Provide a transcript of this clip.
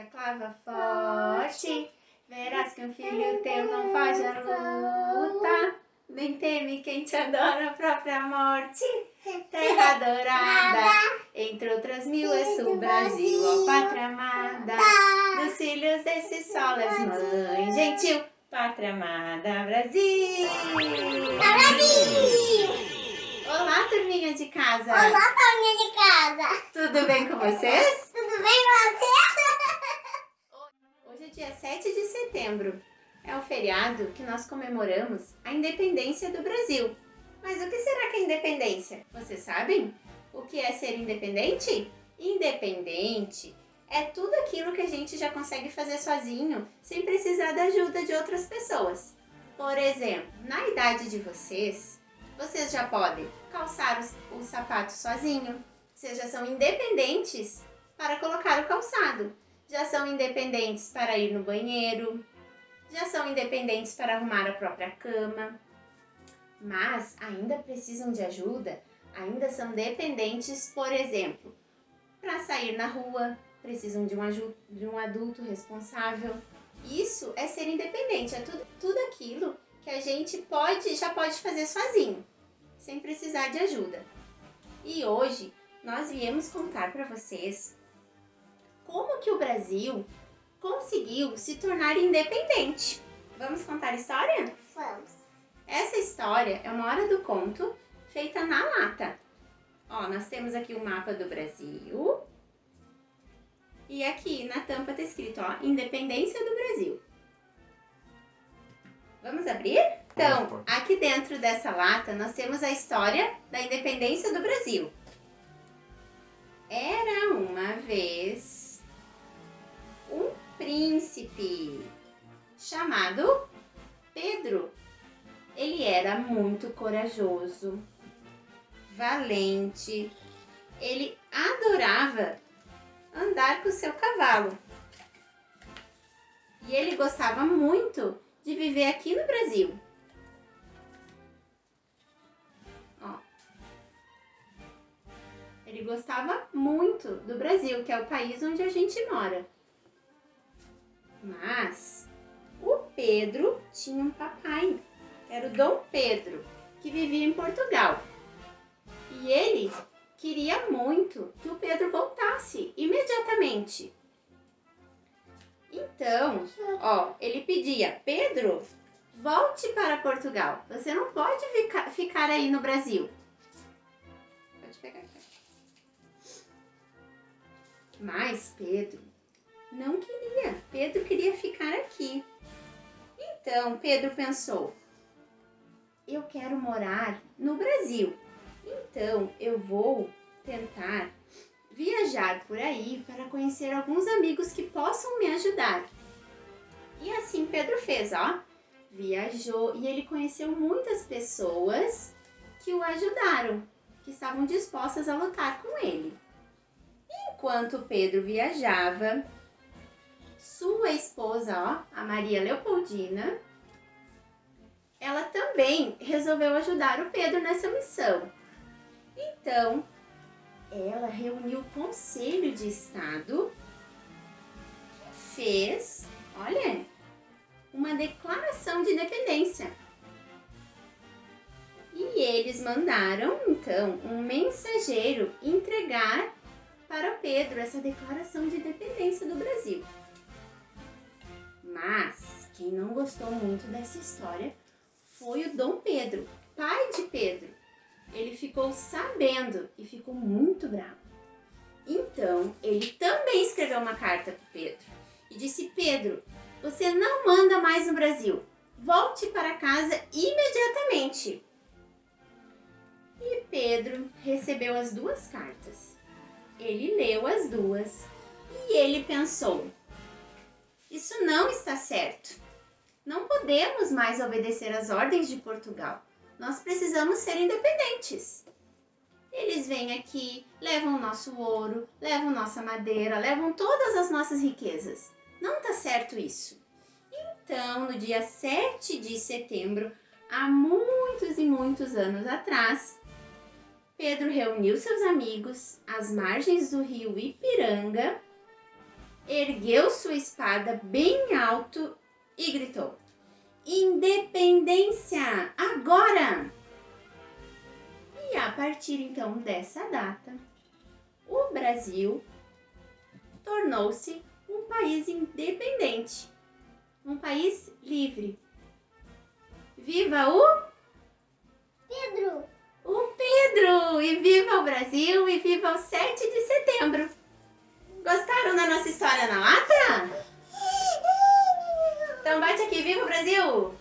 a clava forte, verás que um filho teu não foge à luta, nem teme quem te adora a própria morte. Terra dourada, entre outras mil, és o Brasil, ó pátria amada, dos filhos desse sol és mãe gentil, pátria amada, Brasil! Brasil! Olá, turminha de casa! Olá, turminha de casa! Tudo bem com vocês? Tudo bem com você? Hoje é dia 7 de setembro. É o feriado que nós comemoramos a independência do Brasil. Mas o que será que é independência? Vocês sabem? O que é ser independente? Independente é tudo aquilo que a gente já consegue fazer sozinho, sem precisar da ajuda de outras pessoas. Por exemplo, na idade de vocês já podem calçar os sapatos sozinho, vocês já são independentes para colocar o calçado, já são independentes para ir no banheiro, já são independentes para arrumar a própria cama, mas ainda precisam de ajuda, ainda são dependentes, por exemplo, para sair na rua, precisam de um adulto responsável. Isso é ser independente, é tudo aquilo que a gente já pode fazer sozinho, sem precisar de ajuda. E hoje nós viemos contar para vocês como que o Brasil conseguiu se tornar independente. Vamos contar a história? Vamos. Essa história é uma hora do conto feita na lata. Ó, nós temos aqui o mapa do Brasil. E aqui na tampa tá escrito, ó, Independência do Brasil. Vamos abrir? Então, aqui dentro dessa lata nós temos a história da independência do Brasil. Era uma vez um príncipe chamado Pedro. Ele era muito corajoso, valente. Ele adorava andar com o seu cavalo. E ele gostava muito de viver aqui no Brasil. Ó. Ele gostava muito do Brasil, que é o país onde a gente mora. Mas o Pedro tinha um papai, que era o Dom Pedro, que vivia em Portugal. E ele queria muito que o Pedro voltasse imediatamente. Então, ó, ele pedia, Pedro, volte para Portugal. Você não pode ficar aí no Brasil. Pode pegar aqui. Mas Pedro não queria. Pedro queria ficar aqui. Então, Pedro pensou, eu quero morar no Brasil. Então, eu vou tentar viajar por aí para conhecer alguns amigos que possam me ajudar. E assim Pedro fez, ó. Viajou e ele conheceu muitas pessoas que o ajudaram, que estavam dispostas a lutar com ele. Enquanto Pedro viajava, sua esposa, ó, a Maria Leopoldina, ela também resolveu ajudar o Pedro nessa missão. Então, ela reuniu o Conselho de Estado que fez, olha, uma declaração de independência. E eles mandaram, então, um mensageiro entregar para Pedro essa declaração de independência do Brasil. Mas quem não gostou muito dessa história foi o Dom Pedro, pai de Pedro. Ele ficou sabendo e ficou muito bravo. Então, ele também escreveu uma carta para Pedro e disse, Pedro, você não manda mais no Brasil. Volte para casa imediatamente. E Pedro recebeu as duas cartas. Ele leu as duas e ele pensou, isso não está certo. Não podemos mais obedecer às ordens de Portugal. Nós precisamos ser independentes. Eles vêm aqui, levam o nosso ouro, levam nossa madeira, levam todas as nossas riquezas. Não está certo isso. Então, no dia 7 de setembro, há muitos e muitos anos atrás, Pedro reuniu seus amigos às margens do rio Ipiranga. ergueu sua espada bem alto e gritou: Independência, agora! E a partir então dessa data, o Brasil tornou-se um país independente, um país livre. Viva o Pedro. Pedro! E viva o Brasil! E viva o 7 de setembro! Gostaram da nossa história na lata? Então bate aqui, viva o Brasil!